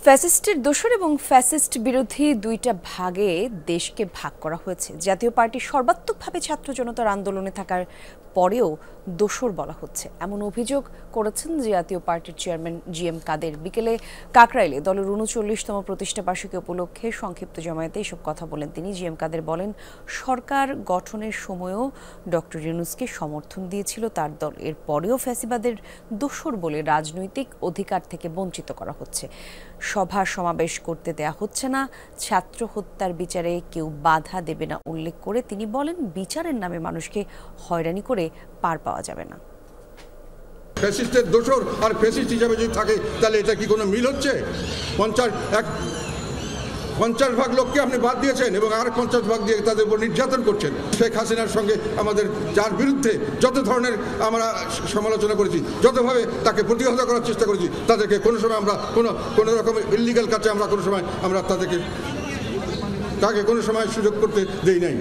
ফ্যাসিস্টের দোসর এবং ফ্যাসিস্ট বিরোধী দুইটা ভাগে দেশকে ভাগ করা হয়েছে। জাতীয় পার্টি সর্বাত্মকভাবে ছাত্র জনতার আন্দোলনে থাকার পরেও দোসর বলা হচ্ছে, এমন অভিযোগ করেছেন জাতীয় পার্টির চেয়ারম্যান জি.এম. কাদের। বিকেলে কাকরাইলে দলের ৩৯তম প্রতিষ্ঠা বার্ষিকী উপলক্ষে সংক্ষিপ্ত জমায়েতে এসব কথা বলেন তিনি। জি.এম. কাদের বলেন, সরকার গঠনের সময়ও ডক্টর ইউনূসকে সমর্থন দিয়েছিল তার দল, এর পরেও ফ্যাসিবাদের দোসর বলে রাজনৈতিক অধিকার থেকে বঞ্চিত করা হচ্ছে। সভা সমাবেশ করতে দেয়া হচ্ছে না, ছাত্র হত্যার বিচারে কেউ বাধা দেবে না উল্লেখ করে তিনি বলেন, বিচারের নামে মানুষকে হয়রানি করে পার পাওয়া যাবে না। ফ্যাসিস্টের দোসর আর ফ্যাসিস্ট হিসাবে যদি থাকে তাহলে এটা কি কোনো মিল হচ্ছে? 50 ভাগ লোককে আপনি বাদ দিয়েছেন এবং আর 50 ভাগ দিয়ে তাদের উপর নির্যাতন করছেন। শেখ হাসিনার সঙ্গে আমাদের যার বিরুদ্ধে যত ধরনের আমরা সমালোচনা করেছি, যতভাবে তাকে প্রতিহত করার চেষ্টা করেছি, তাদেরকে কোনো সময় আমরা কোনো রকম ইল্লিগাল কাজে আমরা কোনো সময় আমরা তাকে কোনো সময় সুযোগ করতে দেই নাই।